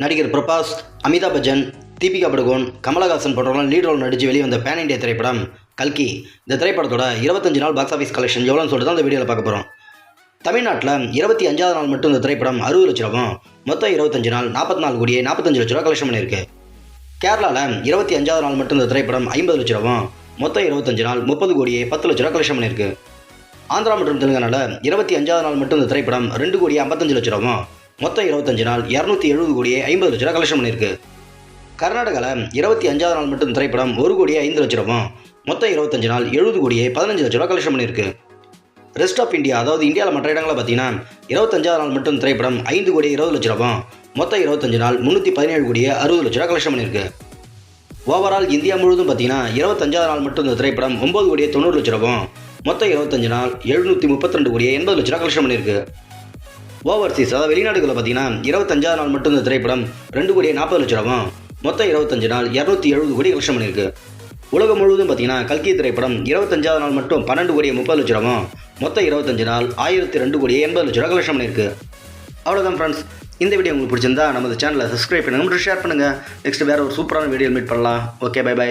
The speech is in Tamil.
நடிகர் பிரபாஸ், அமிதாப் பச்சன், தீபிகா படுகோன், கமலஹாசன் போன்றவர்கள் லீட் ரோல் நடித்து வெளிவந்த பேன் இண்டியா திரைப்படம் கல்கி. இந்த திரைப்படத்தோட 25 நாள் பாக்ஸ் ஆஃபீஸ் கலெக்ஷன் எவ்வளோன்னு சொல்லிட்டு தான் இந்த வீடியோவில் பார்க்க போகிறோம். தமிழ்நாட்டில் 25வது நாள் மட்டும் இந்த திரைப்படம் 60 லட்ச ரூபாவும், மொத்தம் 25 நாள் 44 கோடியே 45 லட்ச ரூபா கலெக்ஷன் பண்ணியிருக்கு. கேரளாவில் 25வது நாள் மட்டும் இந்த திரைப்படம் 50 லட்ச ரூபாவும், மொத்தம் 25 நாள் 30 கோடியே 10 லட்ச ரூபா கலெக்ஷன் பண்ணியிருக்கு. ஆந்திரா மற்றும் தெலுங்கானால 25வது நாள் மட்டும் இந்த திரைப்படம் 2 கோடியே 55 லட்ச ரூபாவும், மொத்தம் 25 நாள் 270 கோடியே 50 லட்ச ரூபா கலெக்ஷன் பண்ணியிருக்கு. கர்நாடகாவில் 25வது நாள் மட்டும் திரைப்படம் 1 கோடியே 5 லட்ச ரூபாவும், மொத்தம் 25 நாள் 70 கோடியே 15 லட்ச ரூபா கலெக்ஷன் பண்ணியிருக்கு. ரெஸ்ட் ஆஃப் இந்தியா, அதாவது இந்தியாவில் மற்ற இடங்களில் பார்த்தீங்கன்னா 25வது நாள் மட்டும் திரைப்படம் 5 கோடியே 20 லட்ச ரூபாவும், மொத்தம் 25 நாள் 317 கோடியே 60 லட்ச ரூபா கலெக்ஷன் பண்ணியிருக்கு. ஓவரால் இந்தியா முழுவதும் பார்த்தீங்கன்னா 25வது நாள் மட்டும் இந்த திரைப்படம் 9 கோடியே 90 லட்ச ரூபாவும், மொத்தம் 25 நாள் 732 கோடியே 80 லட்ச ரூபா கலெக்ஷன் பண்ணியிருக்கு. ஓவர்சீஸ், அதாவது வெளிநாடுகளில் பார்த்தீங்கன்னா 25வது நாள் மட்டும் இந்த திரைப்படம் 2 கோடியே 40 லட்ச ரூபாவும், மொத்தம் 25 நாள் 270 கோடி கலெக்ஷன் பண்ணியிருக்கு. உலகம் முழுவதும் பார்த்தீங்கன்னா கல்கி திரைப்படம் 25வது நாள் மட்டும் 12 கோடியே 30 லட்ச ரூபாவும், மொத்தம் 25 நாள் 1002 கோடியே 80 லட்ச ரூபா கலெக்ஷன் பண்ணியிருக்கு. அவ்வளோதான் ஃப்ரெண்ட்ஸ், இந்த வீடியோ உங்களுக்கு பிடிச்சிருந்தா நமது சேனலை சப்ஸ்கிரைப் பண்ணுங்கள் மற்றும் ஷேர் பண்ணுங்கள். நெக்ஸ்ட் வேறு ஒரு சூப்பரான வீடியோ மீட் பண்ணலாம். Okay, by.